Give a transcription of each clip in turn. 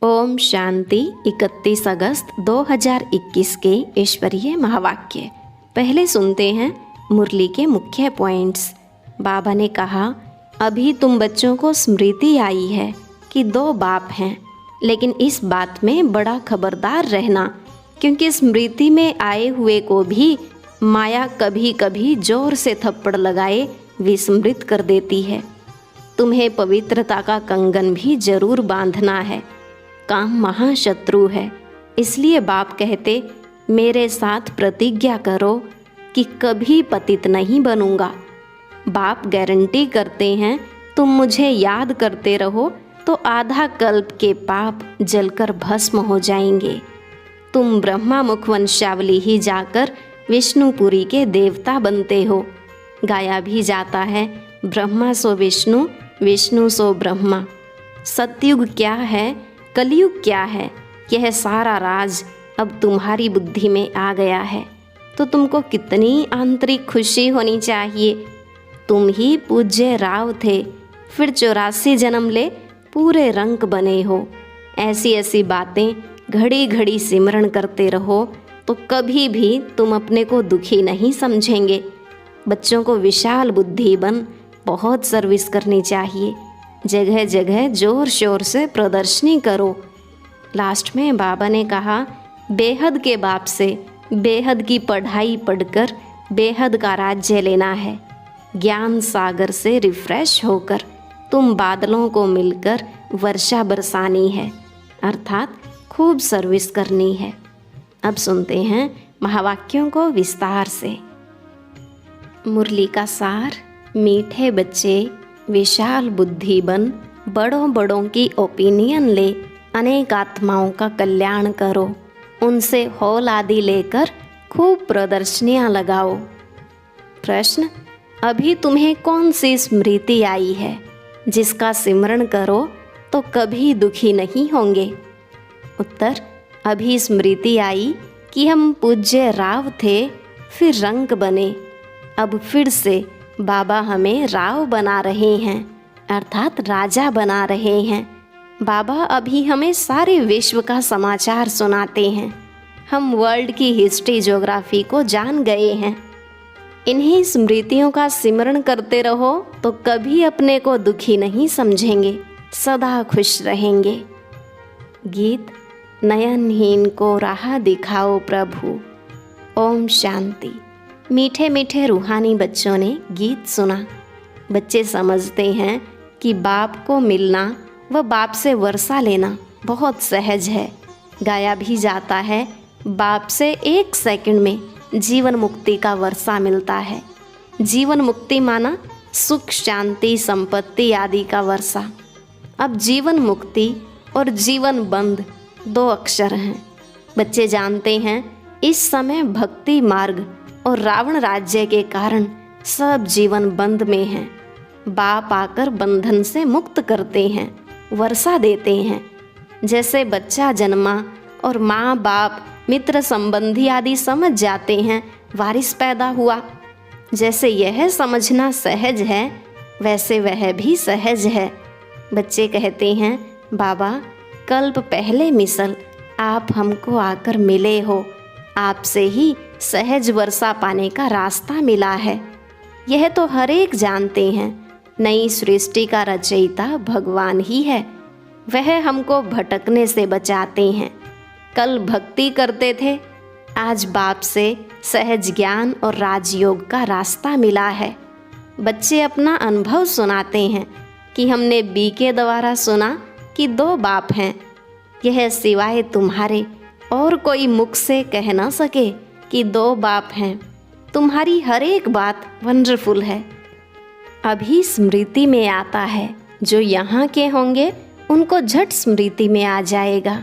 ओम शांति। 31 अगस्त 2021 के ईश्वरीय महावाक्य। पहले सुनते हैं मुरली के मुख्य पॉइंट्स। बाबा ने कहा, अभी तुम बच्चों को स्मृति आई है कि 2 बाप हैं, लेकिन इस बात में बड़ा खबरदार रहना, क्योंकि स्मृति में आए हुए को भी माया कभी कभी जोर से थप्पड़ लगाए विस्मृत कर देती है। तुम्हें पवित्रता का कंगन भी जरूर बांधना है। काम महाशत्रु है, इसलिए बाप कहते, मेरे साथ प्रतिज्ञा करो कि कभी पतित नहीं बनूंगा। बाप गारंटी करते हैं, तुम मुझे याद करते रहो तो आधा कल्प के पाप जलकर भस्म हो जाएंगे। तुम ब्रह्मा मुख वंशावली ही जाकर विष्णुपुरी के देवता बनते हो। गाया भी जाता है, ब्रह्मा सो विष्णु, विष्णु सो ब्रह्मा। सतयुग क्या है, कलयुग क्या है, यह सारा राज अब तुम्हारी बुद्धि में आ गया है, तो तुमको कितनी आंतरिक खुशी होनी चाहिए। तुम ही पूज्य राव थे, फिर 84 जन्म ले पूरे रंक बने हो। ऐसी ऐसी बातें घड़ी घड़ी सिमरण करते रहो तो कभी भी तुम अपने को दुखी नहीं समझेंगे। बच्चों को विशाल बुद्धि बन बहुत सर्विस करनी चाहिए। जगह जगह जोर शोर से प्रदर्शनी करो। लास्ट में बाबा ने कहा, बेहद के बाप से बेहद की पढ़ाई पढ़कर बेहद का राज्य लेना है। ज्ञान सागर से रिफ्रेश होकर तुम बादलों को मिलकर वर्षा बरसानी है, अर्थात खूब सर्विस करनी है। अब सुनते हैं महावाक्यों को विस्तार से। मुरली का सार। मीठे बच्चे विशाल बुद्धि बन बड़ों बड़ों की ओपिनियन ले अनेक आत्माओं का कल्याण करो। उनसे हॉल आदि लेकर खूब प्रदर्शनियाँ लगाओ। प्रश्न, अभी तुम्हें कौन सी स्मृति आई है जिसका सिमरण करो तो कभी दुखी नहीं होंगे? उत्तर, अभी स्मृति आई कि हम पूज्य राव थे, फिर रंक बने। अब फिर से बाबा हमें राव बना रहे हैं, अर्थात राजा बना रहे हैं। बाबा अभी हमें सारे विश्व का समाचार सुनाते हैं। हम वर्ल्ड की हिस्ट्री ज्योग्राफी को जान गए हैं। इन्हीं स्मृतियों का सिमरण करते रहो तो कभी अपने को दुखी नहीं समझेंगे, सदा खुश रहेंगे। गीत। नयनहीन को राह दिखाओ प्रभु। ओम शांति। मीठे मीठे रूहानी बच्चों ने गीत सुना। बच्चे समझते हैं कि बाप को मिलना व बाप से वर्षा लेना बहुत सहज है। गाया भी जाता है, बाप से 1 सेकंड में जीवन मुक्ति का वर्षा मिलता है। जीवन मुक्ति माना सुख, शांति, संपत्ति आदि का वर्षा। अब जीवन मुक्ति और जीवन बंद 2 अक्षर हैं। बच्चे जानते हैं, इस समय भक्ति मार्ग और रावण राज्य के कारण सब जीवन बंद में हैं। बाप आकर बंधन से मुक्त करते हैं, वर्षा देते हैं। जैसे बच्चा जन्मा और माँ बाप मित्र संबंधी आदि समझ जाते हैं, वारिस पैदा हुआ। जैसे यह समझना सहज है, वैसे वह भी सहज है। बच्चे कहते हैं, बाबा कल्प पहले मिसल आप हमको आकर मिले हो, आपसे ही सहज वर्षा पाने का रास्ता मिला है। यह तो हर एक जानते हैं, नई सृष्टि का रचयिता भगवान ही है। वह हमको भटकने से बचाते हैं। कल भक्ति करते थे, आज बाप से सहज ज्ञान और राजयोग का रास्ता मिला है। बच्चे अपना अनुभव सुनाते हैं कि हमने बी के द्वारा सुना कि 2 बाप हैं। यह सिवाय तुम्हारे और कोई मुख से कह ना सके कि 2 बाप हैं। तुम्हारी हर एक बात वंडरफुल है। अभी स्मृति में आता है, जो यहाँ के होंगे उनको झट स्मृति में आ जाएगा।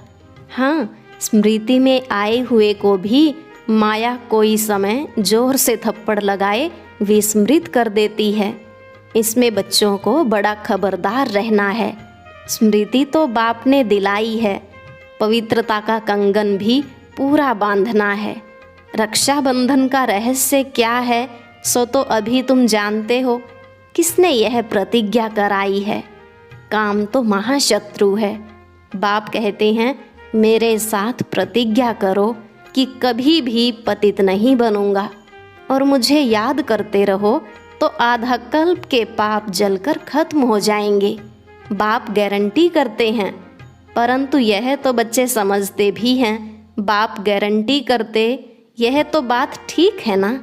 हाँ, स्मृति में आए हुए को भी माया कोई समय जोर से थप्पड़ लगाए विस्मृत कर देती है। इसमें बच्चों को बड़ा खबरदार रहना है। स्मृति तो बाप ने दिलाई है, पवित्रता का कंगन भी पूरा बांधना है। रक्षाबंधन का रहस्य क्या है, सो तो अभी तुम जानते हो। किसने यह प्रतिज्ञा कराई है? काम तो महाशत्रु है। बाप कहते हैं, मेरे साथ प्रतिज्ञा करो कि कभी भी पतित नहीं बनूंगा और मुझे याद करते रहो तो आधा कल्प के पाप जलकर खत्म हो जाएंगे। बाप गारंटी करते हैं, परंतु यह तो बच्चे समझते भी हैं। बाप गारंटी करते, यह तो बात ठीक है ना।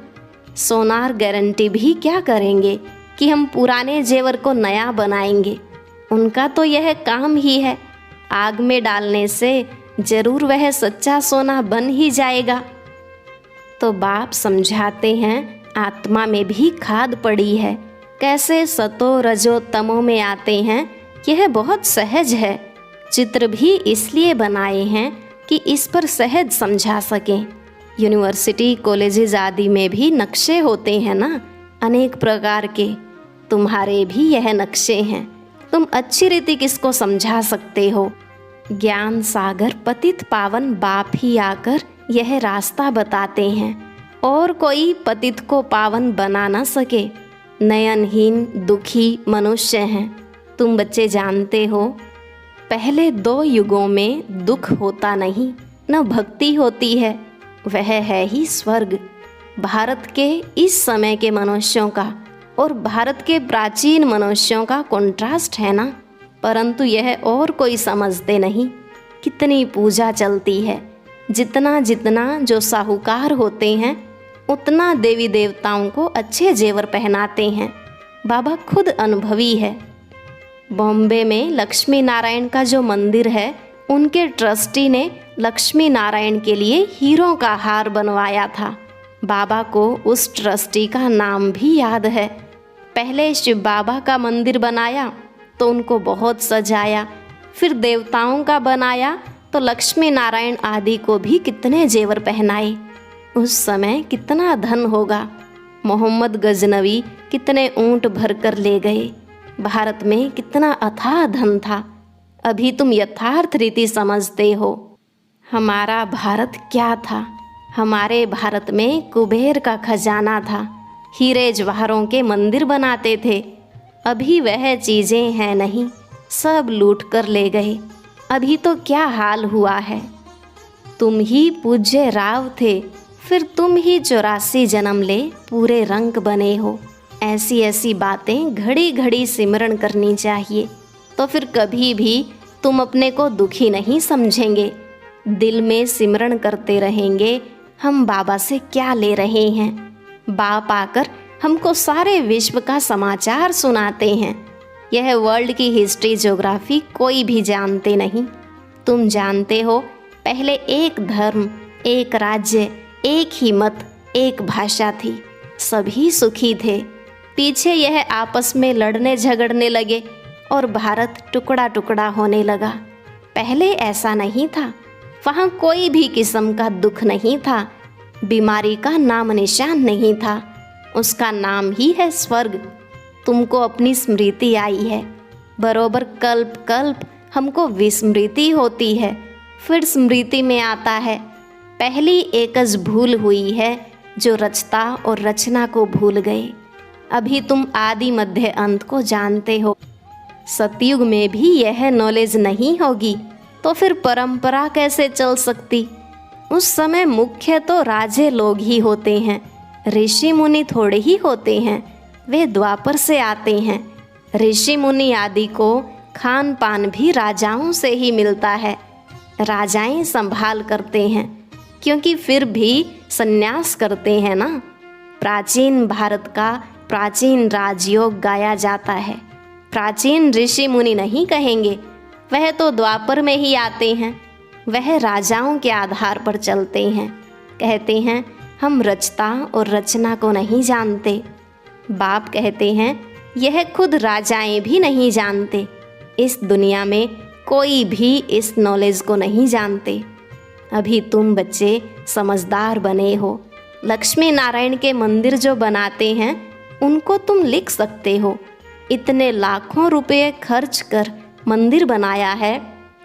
सोनार गारंटी भी क्या करेंगे कि हम पुराने जेवर को नया बनाएंगे। उनका तो यह काम ही है। आग में डालने से जरूर वह सच्चा सोना बन ही जाएगा। तो बाप समझाते हैं, आत्मा में भी खाद पड़ी है, कैसे सतो रजो तमो में आते हैं, यह बहुत सहज है। चित्र भी इसलिए बनाए हैं कि इस पर सहज समझा सकें। यूनिवर्सिटी कॉलेजेस आदि में भी नक्शे होते हैं ना, अनेक प्रकार के। तुम्हारे भी यह नक्शे हैं, तुम अच्छी रीति किसको समझा सकते हो। ज्ञान सागर पतित पावन बाप ही आकर यह रास्ता बताते हैं, और कोई पतित को पावन बना न सके। नयनहीन दुखी मनुष्य हैं। तुम बच्चे जानते हो, पहले 2 युगों में दुख होता नहीं, न भक्ति होती है, वह है ही स्वर्ग। भारत के इस समय के मनुष्यों का और भारत के प्राचीन मनुष्यों का कॉन्ट्रास्ट है ना, परंतु यह और कोई समझते नहीं। कितनी पूजा चलती है, जितना जितना जो साहूकार होते हैं उतना देवी देवताओं को अच्छे जेवर पहनाते हैं। बाबा खुद अनुभवी है। बॉम्बे में लक्ष्मी नारायण का जो मंदिर है, उनके ट्रस्टी ने लक्ष्मी नारायण के लिए हीरों का हार बनवाया था। बाबा को उस ट्रस्टी का नाम भी याद है। पहले शिव बाबा का मंदिर बनाया तो उनको बहुत सजाया, फिर देवताओं का बनाया तो लक्ष्मी नारायण आदि को भी कितने जेवर पहनाए। उस समय कितना धन होगा। मोहम्मद गजनवी कितने ऊंट भर कर ले गए। भारत में कितना अथाह धन था। अभी तुम यथार्थ रीति समझते हो। हमारा भारत क्या था? हमारे भारत में कुबेर का खजाना था, हीरे जवाहरों के मंदिर बनाते थे। अभी वह चीज़ें हैं नहीं, सब लूट कर ले गए। अभी तो क्या हाल हुआ है। तुम ही पूज्य राव थे, फिर तुम ही 84 जन्म ले पूरे रंग बने हो। ऐसी ऐसी बातें घड़ी घड़ी सिमरण करनी चाहिए, तो फिर कभी भी तुम अपने को दुखी नहीं समझेंगे। दिल में सिमरण करते रहेंगे, हम बाबा से क्या ले रहे हैं। बाप आकर हमको सारे विश्व का समाचार सुनाते हैं। यह वर्ल्ड की हिस्ट्री ज्योग्राफी कोई भी जानते नहीं। तुम जानते हो, पहले एक धर्म, एक राज्य, एक ही मत, एक भाषा थी, सभी सुखी थे। पीछे यह आपस में लड़ने झगड़ने लगे और भारत टुकड़ा टुकड़ा होने लगा। पहले ऐसा नहीं था। वहाँ कोई भी किस्म का दुख नहीं था, बीमारी का नाम निशान नहीं था। उसका नाम ही है स्वर्ग। तुमको अपनी स्मृति आई है, बरोबर कल्प कल्प हमको विस्मृति होती है, फिर स्मृति में आता है। पहली एकज भूल हुई है जो रचता और रचना को भूल गए। अभी तुम आदि मध्य अंत को जानते हो। सतयुग में भी यह नॉलेज नहीं होगी तो फिर परंपरा कैसे चल सकती। उस समय मुख्य तो राजे लोग ही होते हैं, ऋषि मुनि थोड़े ही होते हैं। वे द्वापर से आते हैं। ऋषि मुनि आदि को खान पान भी राजाओं से ही मिलता है। राजाएं संभाल करते हैं, क्योंकि फिर भी संन्यास करते हैं ना। प्राचीन भारत का प्राचीन राजयोग गाया जाता है। प्राचीन ऋषि मुनि नहीं कहेंगे, वह तो द्वापर में ही आते हैं। वह राजाओं के आधार पर चलते हैं। कहते हैं हम रचता और रचना को नहीं जानते। बाप कहते हैं यह खुद राजाएं भी नहीं जानते। इस दुनिया में कोई भी इस नॉलेज को नहीं जानते। अभी तुम बच्चे समझदार बने हो। लक्ष्मी नारायण के मंदिर जो बनाते हैं उनको तुम लिख सकते हो। इतने लाखों रुपए खर्च कर मंदिर बनाया है,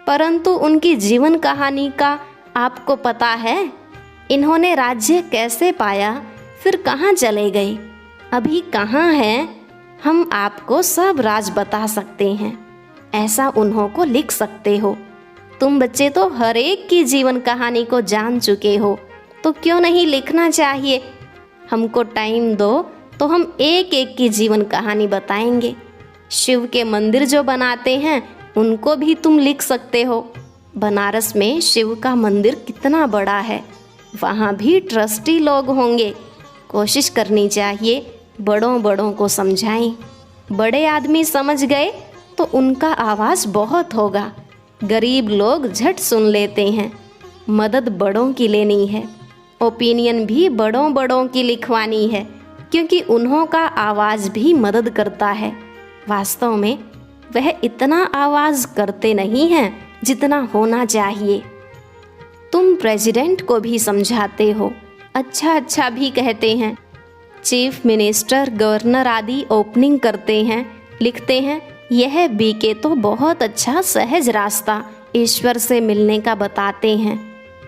परंतु उनकी जीवन कहानी का आपको पता है? इन्होंने राज्य कैसे पाया, फिर कहाँ चले गए, अभी कहाँ हैं? हम आपको सब राज बता सकते हैं। ऐसा उन्हों को लिख सकते हो। तुम बच्चे तो हर एक की जीवन कहानी को जान चुके हो, तो क्यों नहीं लिखना चाहिए? हमको टाइम दो तो हम एक एक की जीवन कहानी बताएंगे। शिव के मंदिर जो बनाते हैं उनको भी तुम लिख सकते हो। बनारस में शिव का मंदिर कितना बड़ा है, वहाँ भी ट्रस्टी लोग होंगे। कोशिश करनी चाहिए बड़ों बड़ों को समझाएं। बड़े आदमी समझ गए तो उनका आवाज़ बहुत होगा। गरीब लोग झट सुन लेते हैं। मदद बड़ों की लेनी है। ओपिनियन भी बड़ों बड़ों की लिखवानी है, क्योंकि उन्हों का आवाज़ भी मदद करता है। वास्तव में वह इतना आवाज़ करते नहीं हैं जितना होना चाहिए। तुम प्रेसिडेंट को भी समझाते हो, अच्छा अच्छा भी कहते हैं। चीफ मिनिस्टर, गवर्नर आदि ओपनिंग करते हैं, लिखते हैं यह बीके तो बहुत अच्छा सहज रास्ता ईश्वर से मिलने का बताते हैं,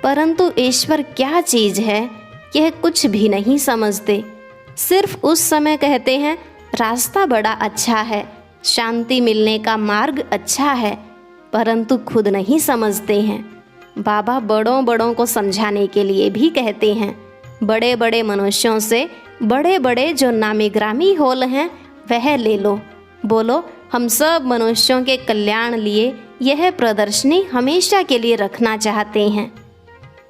परंतु ईश्वर क्या चीज़ है यह कुछ भी नहीं समझते। सिर्फ उस समय कहते हैं रास्ता बड़ा अच्छा है, शांति मिलने का मार्ग अच्छा है, परंतु खुद नहीं समझते हैं। बाबा बड़ों बड़ों को समझाने के लिए भी कहते हैं, बड़े बड़े मनुष्यों से बड़े बड़े जो नामी ग्रामी होल हैं वह ले लो। बोलो हम सब मनुष्यों के कल्याण लिए यह प्रदर्शनी हमेशा के लिए रखना चाहते हैं।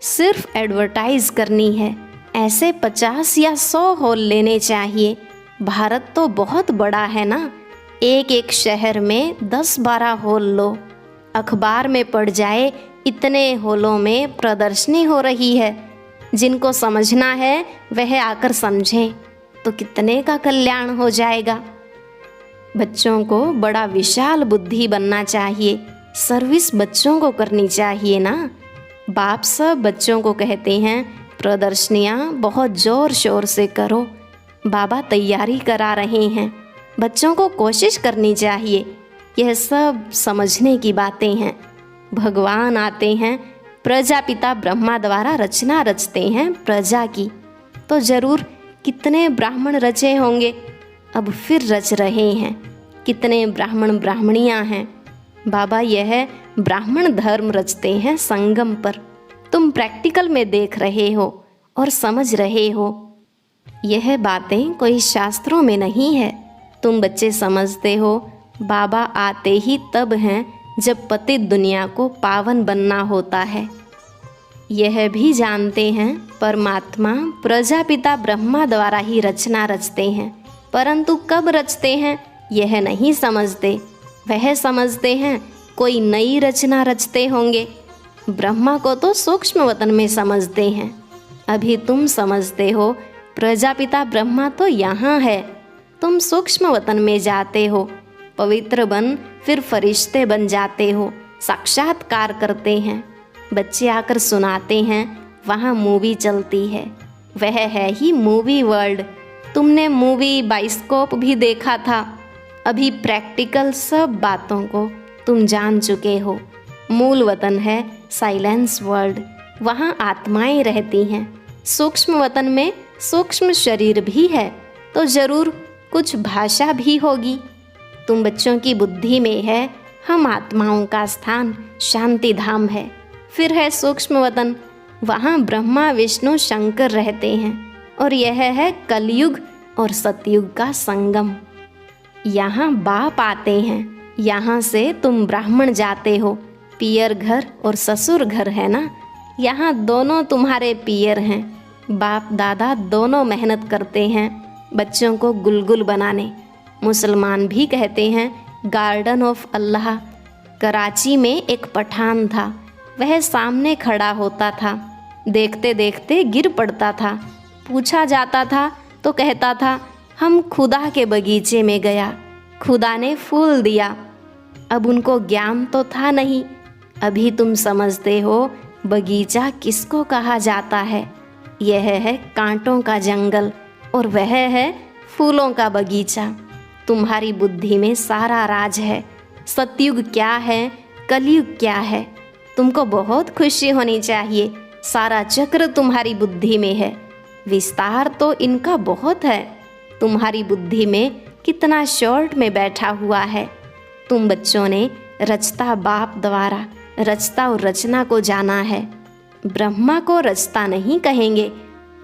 सिर्फ एडवर्टाइज करनी है, ऐसे 50 या 100 हॉल लेने चाहिए। भारत तो बहुत बड़ा है ना, एक एक शहर में 10-12 हॉल लो। अखबार में पढ़ जाए इतने हॉलों में प्रदर्शनी हो रही है। जिनको समझना है वह आकर समझें तो कितने का कल्याण हो जाएगा। बच्चों को बड़ा विशाल बुद्धि बनना चाहिए। सर्विस बच्चों को करनी चाहिए ना। बाप सब बच्चों को कहते हैं प्रदर्शनियाँ बहुत ज़ोर शोर से करो। बाबा तैयारी करा रहे हैं, बच्चों को कोशिश करनी चाहिए। यह सब समझने की बातें हैं। भगवान आते हैं, प्रजापिता ब्रह्मा द्वारा रचना रचते हैं प्रजा की, तो ज़रूर कितने ब्राह्मण रचे होंगे, अब फिर रच रहे हैं। कितने ब्राह्मण ब्राह्मणियाँ हैं। बाबा यह ब्राह्मण धर्म रचते हैं संगम पर। तुम प्रैक्टिकल में देख रहे हो और समझ रहे हो। यह बातें कोई शास्त्रों में नहीं है। तुम बच्चे समझते हो बाबा आते ही तब हैं जब पतित दुनिया को पावन बनना होता है। यह भी जानते हैं परमात्मा प्रजापिता ब्रह्मा द्वारा ही रचना रचते हैं, परंतु कब रचते हैं यह नहीं समझते। वह समझते हैं कोई नई रचना रचते होंगे। ब्रह्मा को तो सूक्ष्म वतन में समझते हैं। अभी तुम समझते हो प्रजापिता ब्रह्मा तो यहाँ है। तुम सूक्ष्म वतन में जाते हो, पवित्र बन फिर फरिश्ते बन जाते हो, साक्षात्कार करते हैं। बच्चे आकर सुनाते हैं वहाँ मूवी चलती है, वह है ही मूवी वर्ल्ड। तुमने मूवी बाइस्कोप भी देखा था। अभी प्रैक्टिकल सब बातों को तुम जान चुके हो। मूल वतन है साइलेंस वर्ल्ड, वहाँ आत्माएं रहती हैं। सूक्ष्म वतन में सूक्ष्म शरीर भी है, तो ज़रूर कुछ भाषा भी होगी। तुम बच्चों की बुद्धि में है हम आत्माओं का स्थान शांति धाम है। फिर है सूक्ष्म वतन, वहाँ ब्रह्मा विष्णु शंकर रहते हैं, और यह है कलयुग और सतयुग का संगम। यहाँ बाप आते हैं, यहाँ से तुम ब्राह्मण जाते हो। पियर घर और ससुर घर है ना, यहाँ दोनों तुम्हारे पियर हैं। बाप दादा दोनों मेहनत करते हैं बच्चों को गुलगुल बनाने। मुसलमान भी कहते हैं गार्डन ऑफ अल्लाह। कराची में एक पठान था, वह सामने खड़ा होता था, देखते देखते गिर पड़ता था। पूछा जाता था तो कहता था हम खुदा के बगीचे में गया, खुदा ने फूल दिया। अब उनको ज्ञान तो था नहीं। अभी तुम समझते हो बगीचा किसको कहा जाता है। यह है कांटों का जंगल और वह है फूलों का बगीचा। तुम्हारी बुद्धि में सारा राज है। सतयुग क्या है, कलयुग क्या है, तुमको बहुत खुशी होनी चाहिए। सारा चक्र तुम्हारी बुद्धि में है। विस्तार तो इनका बहुत है, तुम्हारी बुद्धि में कितना शॉर्ट में बैठा हुआ है। तुम बच्चों ने रचता बाप द्वारा रचता और रचना को जाना है। ब्रह्मा को रचता नहीं कहेंगे,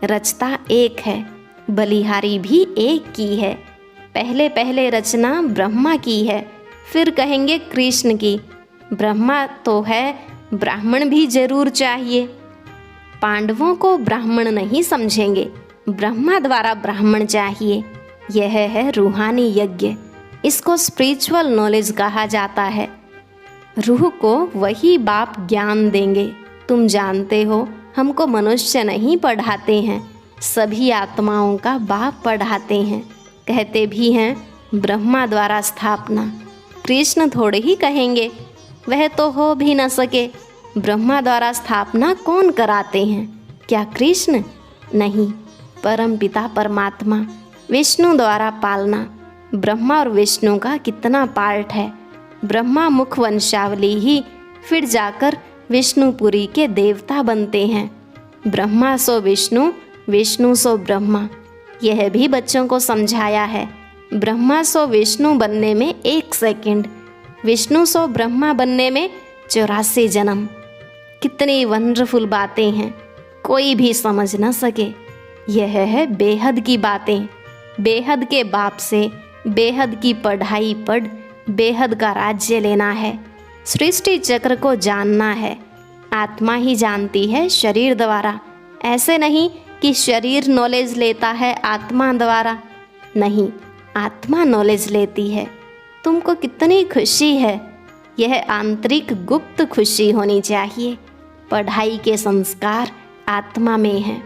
रचता एक है, बलिहारी भी एक की है। पहले पहले रचना ब्रह्मा की है, फिर कहेंगे कृष्ण की। ब्रह्मा तो है, ब्राह्मण भी जरूर चाहिए। पांडवों को ब्राह्मण नहीं समझेंगे, ब्रह्मा द्वारा ब्राह्मण चाहिए। यह है रूहानी यज्ञ, इसको स्पिरिचुअल नॉलेज कहा जाता है। रूह को वही बाप ज्ञान देंगे। तुम जानते हो, हमको मनुष्य नहीं पढ़ाते हैं, सभी आत्माओं का बाप पढ़ाते हैं। कहते भी हैं ब्रह्मा द्वारा स्थापना। कृष्ण थोड़े ही कहेंगे, वह तो हो भी न सके। ब्रह्मा द्वारा स्थापना कौन कराते हैं? क्या कृष्ण? नहीं, परम पिता परमात्मा विष्णु द्वारा पालना। ब्रह्मा और विष्णु का कितना पार्ट है। ब्रह्मा मुख वंशावली ही फिर जाकर विष्णुपुरी के देवता बनते हैं। ब्रह्मा सो विष्णु, विष्णु सो ब्रह्मा। यह भी बच्चों को समझाया है। ब्रह्मा सो विष्णु बनने में 1 सेकंड, विष्णु सो ब्रह्मा बनने में 84 जन्म। कितनी वंडरफुल बातें हैं, कोई भी समझ न सके। यह है बेहद की बातें। बेहद के बाप से बेहद की पढ़ाई पढ़ बेहद का राज्य लेना है। सृष्टि चक्र को जानना है। आत्मा ही जानती है शरीर द्वारा। ऐसे नहीं कि शरीर नॉलेज लेता है आत्मा द्वारा, नहीं, आत्मा नॉलेज लेती है। तुमको कितनी खुशी है। यह आंतरिक गुप्त खुशी होनी चाहिए। पढ़ाई के संस्कार आत्मा में हैं।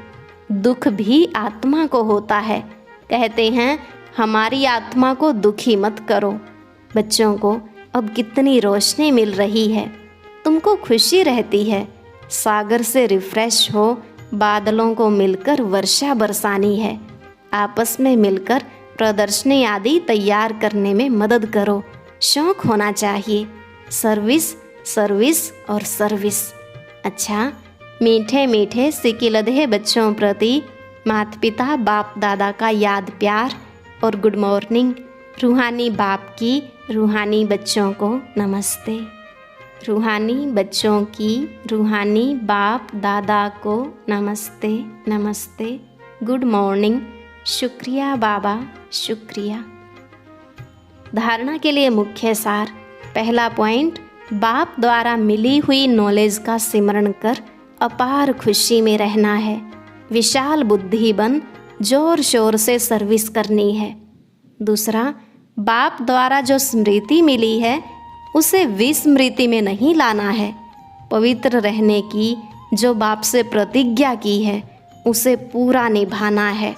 दुख भी आत्मा को होता है। कहते हैं हमारी आत्मा को दुखी मत करो। बच्चों को अब कितनी रोशनी मिल रही है, तुमको खुशी रहती है। सागर से रिफ्रेश हो, बादलों को मिलकर वर्षा बरसानी है। आपस में मिलकर प्रदर्शनी आदि तैयार करने में मदद करो। शौक होना चाहिए। सर्विस, सर्विस और सर्विस। अच्छा, मीठे मीठे सिकिलधे बच्चों प्रति माता पिता बाप दादा का याद प्यार और गुड मॉर्निंग। रूहानी बाप की रूहानी बच्चों को नमस्ते। रूहानी बच्चों की रूहानी बाप दादा को नमस्ते नमस्ते, गुड मॉर्निंग। शुक्रिया बाबा, शुक्रिया। धारणा के लिए मुख्य सार। पहला पॉइंट, बाप द्वारा मिली हुई नॉलेज का सिमरण कर अपार खुशी में रहना है। विशाल बुद्धि बन जोर शोर से सर्विस करनी है। दूसरा, बाप द्वारा जो स्मृति मिली है उसे विस्मृति में नहीं लाना है। पवित्र रहने की जो बाप से प्रतिज्ञा की है उसे पूरा निभाना है।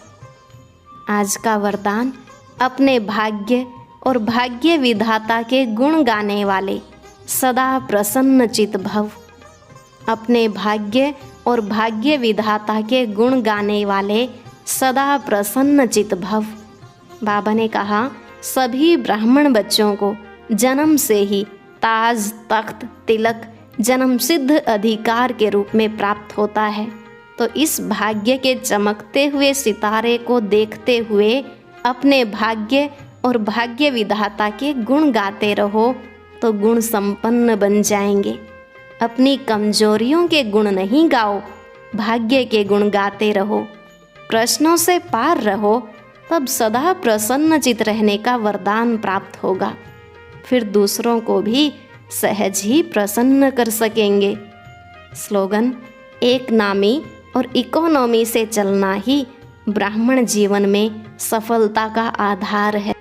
आज का वरदान, अपने भाग्य और भाग्य विधाता के गुण गाने वाले सदा प्रसन्न चित भव। अपने भाग्य और भाग्य विधाता के गुण गाने वाले सदा प्रसन्न चित भव। बाबा ने कहा सभी ब्राह्मण बच्चों को जन्म से ही ताज तख्त तिलक जन्म सिद्ध अधिकार के रूप में प्राप्त होता है। तो इस भाग्य के चमकते हुए सितारे को देखते हुए अपने भाग्य और भाग्य विधाता के गुण गाते रहो तो गुण संपन्न बन जाएंगे। अपनी कमजोरियों के गुण नहीं गाओ, भाग्य के गुण गाते रहो। प्रश्नों से पार रहो, तब सदा प्रसन्नचित रहने का वरदान प्राप्त होगा। फिर दूसरों को भी सहज ही प्रसन्न कर सकेंगे। स्लोगन, एक नामी और इकोनॉमी से चलना ही ब्राह्मण जीवन में सफलता का आधार है।